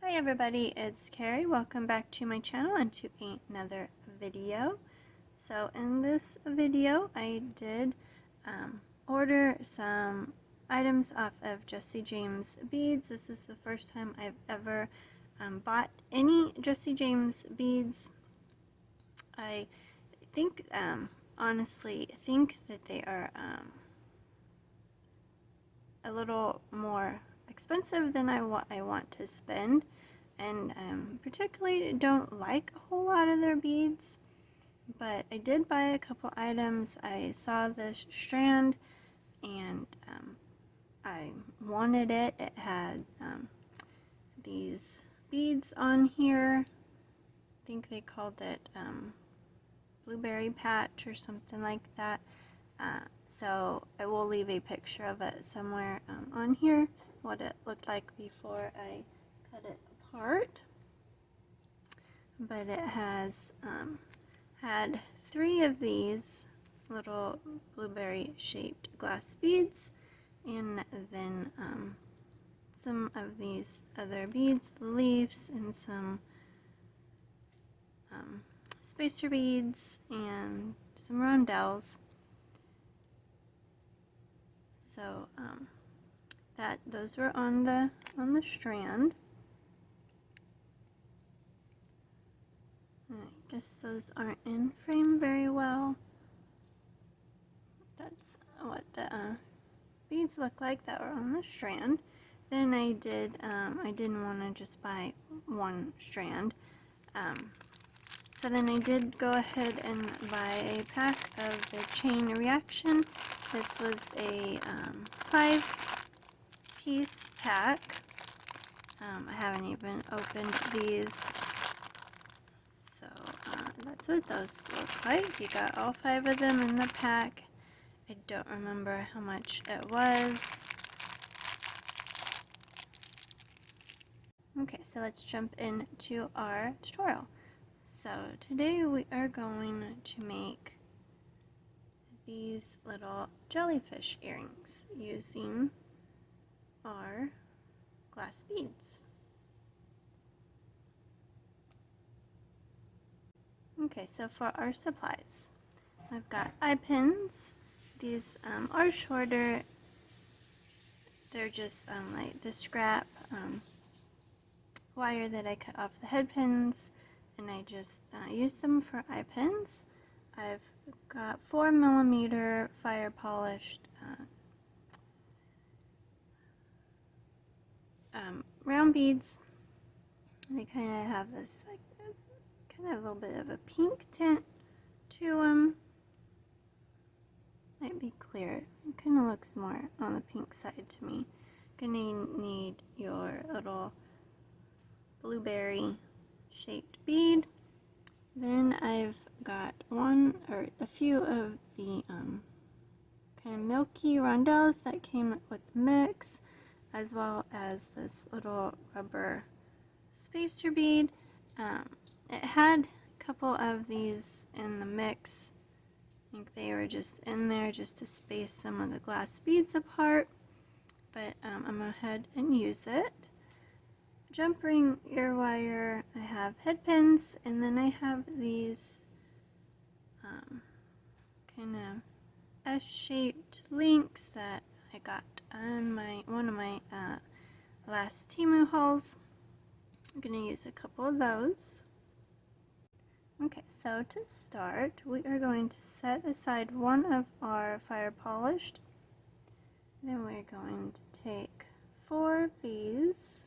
Hi everybody, it's Carrie. Welcome back to my channel and to another video. So in this video I did order some items off of Jesse James beads. This is the first time I've ever bought any Jesse James beads. I think, honestly, think that they are a little more expensive than I want to spend, and particularly don't like a whole lot of their beads, but I did buy a couple items. I saw this strand and I wanted it. It had these beads on here. I think they called it blueberry patch or something like that. So I will leave a picture of it somewhere on here, what it looked like before I cut it apart. But it has had 3 of these little blueberry shaped glass beads, and then some of these other beads, leaves, and some spacer beads and some rondelles. So those were on the strand. I guess those aren't in frame very well. That's what the beads look like that were on the strand. Then I didn't want to just buy one strand. So then I did go ahead and buy a pack of the Chain Reaction. This was a 5-piece pack. I haven't even opened these. So that's what those look like. You got all 5 of them in the pack. I don't remember how much it was. Okay, so let's jump into our tutorial. So today we are going to make these little jellyfish earrings using our glass beads. Okay, so for our supplies, I've got eye pins. These are shorter. They're just like the scrap wire that I cut off the head pins, and I just use them for eye pins. I've got 4mm fire polished round beads. They kind of have this like kind of a little bit of a pink tint to them. Might be clear. It kind of looks more on the pink side to me. Gonna need your little blueberry shaped bead. Then I've got one or a few of the kind of milky rondelles that came with the mix, as well as this little rubber spacer bead. It had a couple of these in the mix. I think they were just in there just to space some of the glass beads apart, but I'm going to go ahead and use it. Jump ring, ear wire, I have head pins, and then I have these kind of S-shaped links that I got on one of my last Temu hauls. I'm going to use a couple of those. Okay, so to start, we are going to set aside one of our fire polished. Then we're going to take 4 of these.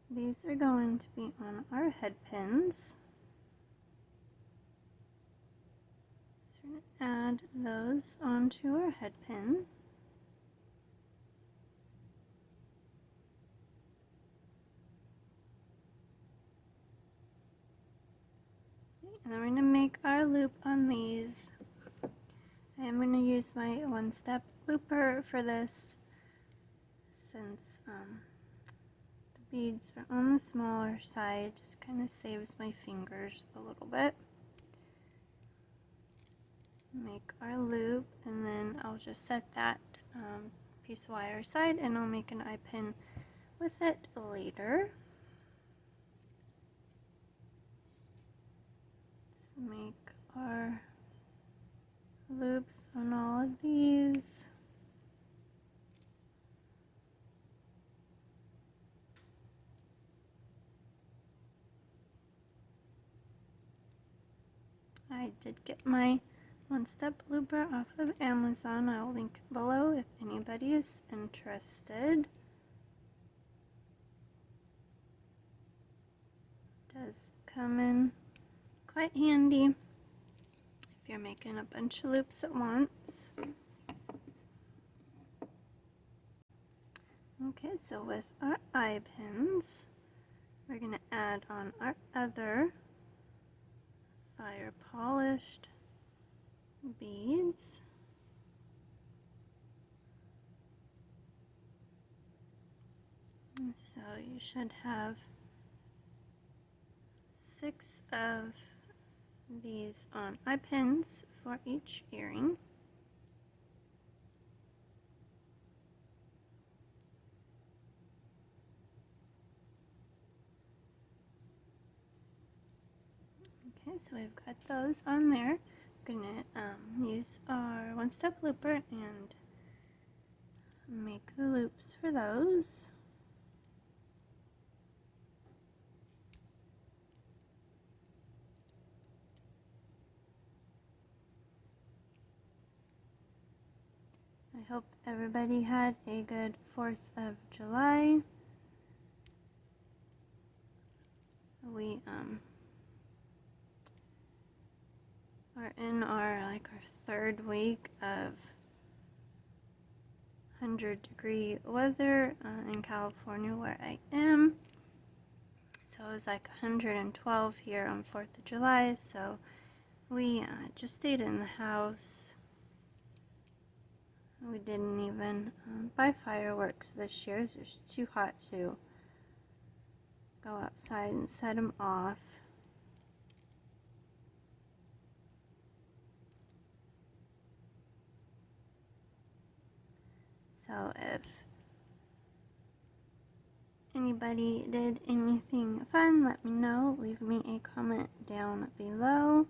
These are going to be on our head pins. So we're going to add those onto our head pin. And then we're going to make our loop on these. I'm going to use my one-step looper for this, since the beads are on the smaller side. Just kind of saves my fingers a little bit. Make our loop, and then I'll just set that piece of wire aside, and I'll make an eye pin with it later. make our loops on all of these. I did get my one-step looper off of Amazon. I'll link below if anybody is interested. It does come in quite handy if you're making a bunch of loops at once. Okay, so with our eye pins, we're going to add on our other fire polished beads. So you should have 6 of these on eye pins for each earring. Okay, so we've got those on there. We're going to use our one-step looper and make the loops for those. I hope everybody had a good 4th of July. We are in our third week of 100-degree weather in California where I am. So it was like 112 here on 4th of July, so we just stayed in the house. We didn't even buy fireworks this year. It's just too hot to go outside and set them off. So if anybody did anything fun, let me know. Leave me a comment down below.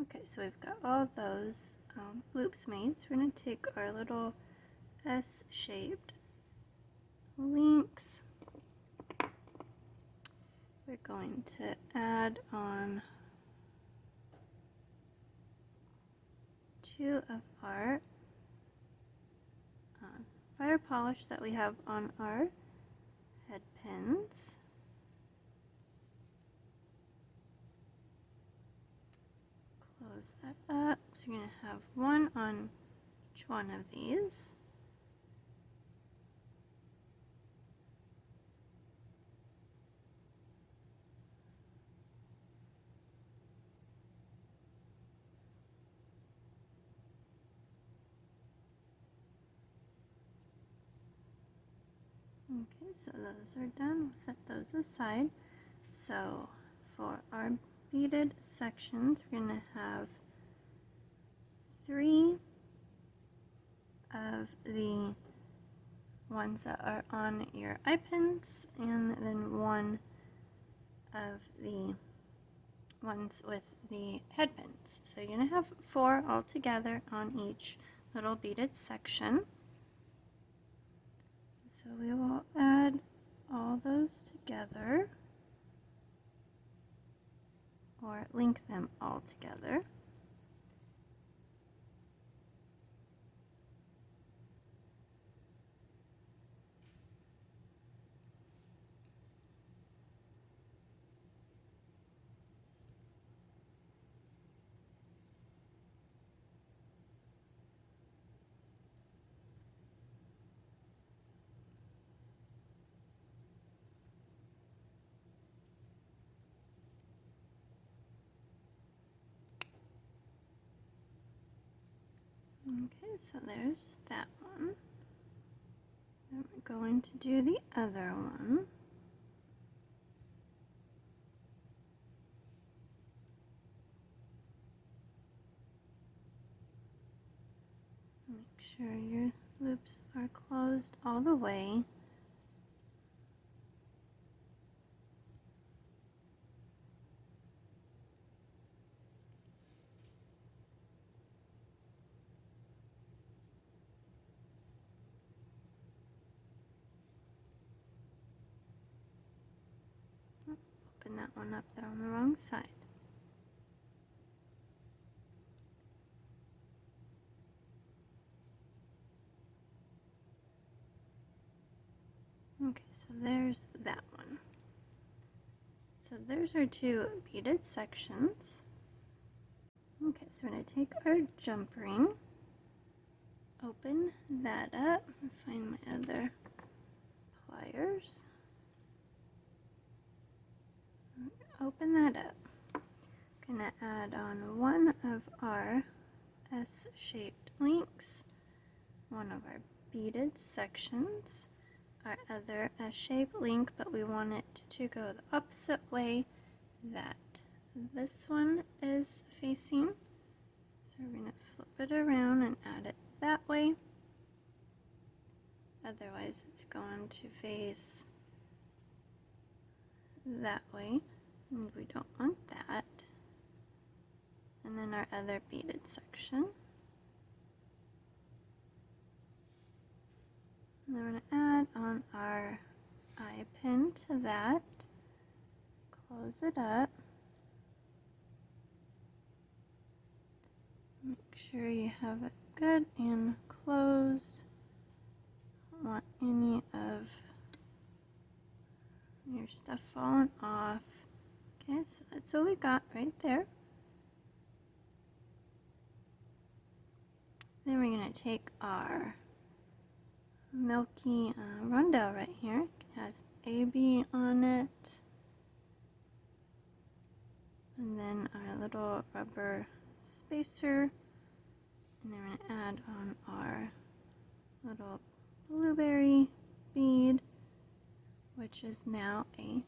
Okay, so we've got all those loops made. So we're going to take our little S-shaped links. We're going to add on 2 of our fire polish that we have on our head pins. Close that up. So you're going to have 1 on each one of these. Okay, so those are done. We'll set those aside. So for our beaded sections, we're going to have 3 of the ones that are on your eye pins, and then 1 of the ones with the head pins. So you're going to have 4 altogether on each little beaded section. So we will add all those together, or link them all together. Okay, so there's that one. Then we're going to do the other one. sure your loops are closed all the way. Open that one up there on the wrong side. Okay, so there's that one. So there's our two beaded sections. Okay, so we're going to take our jump ring, open that up, and find my other pliers. Open that up. Gonna add on one of our S-shaped links, one of our beaded sections, our other S-shaped link, but we want it to go the opposite way that this one is facing. So we're gonna flip it around and add it that way. Otherwise it's going to face that way, and we don't want that. And then our other beaded section. And then we're going to add on our eye pin to that, close it up. Make sure you have it good and closed. Don't want any of your stuff falling off. Okay, so that's what we got right there. Then we're going to take our milky rondelle right here. It has AB on it. And then our little rubber spacer. And then we're going to add on our little blueberry bead, which is now a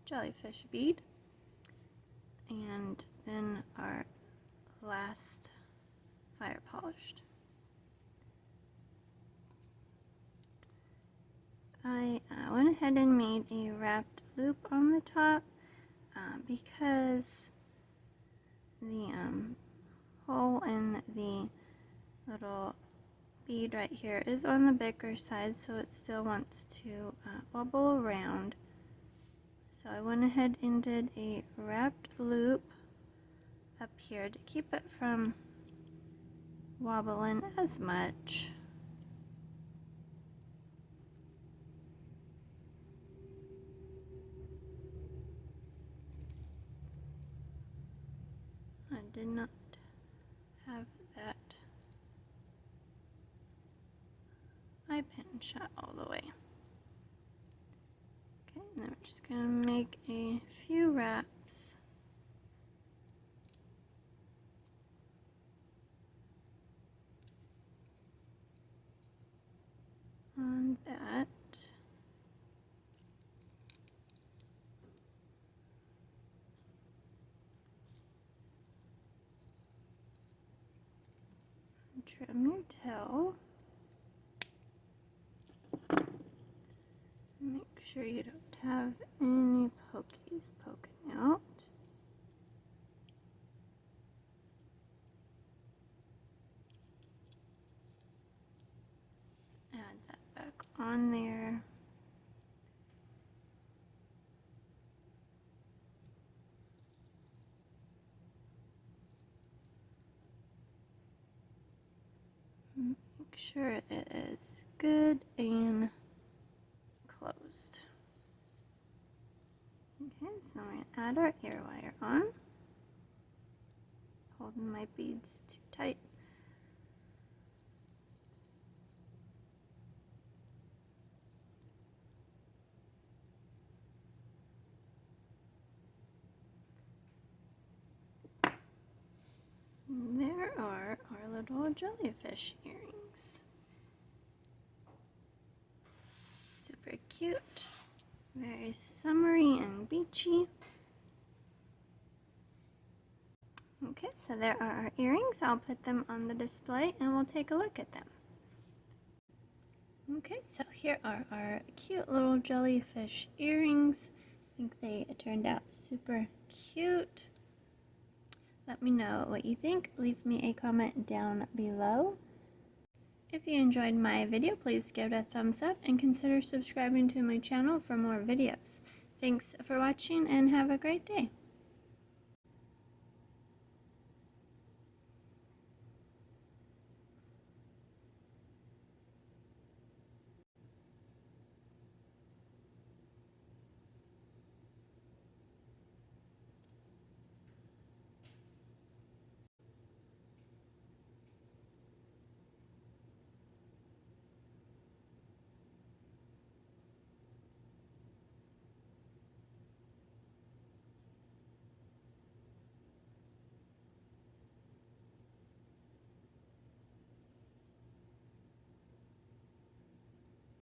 jellyfish bead. And then our last fire polished. I went ahead and made a wrapped loop on the top because the hole in the little bead right here is on the bigger side, so it still wants to bubble around. So I went ahead and did a wrapped loop up here to keep it from wobbling as much. I did not have that eye pin shut all the way. Okay, and then we're just going to make a few wraps. On that. Trim your tail. Make sure you don't have any pokies poking out. Add that back on there. Make sure it is good and closed. Okay, so I'm going to add our ear wire on. Holding my beads too tight. And there are our little jellyfish earrings. Super cute, very summery and beachy. Okay, so there are our earrings. I'll put them on the display and we'll take a look at them. Okay, so here are our cute little jellyfish earrings. I think they turned out super cute. Let me know what you think. Leave me a comment down below. If you enjoyed my video, please give it a thumbs up and consider subscribing to my channel for more videos. Thanks for watching and have a great day.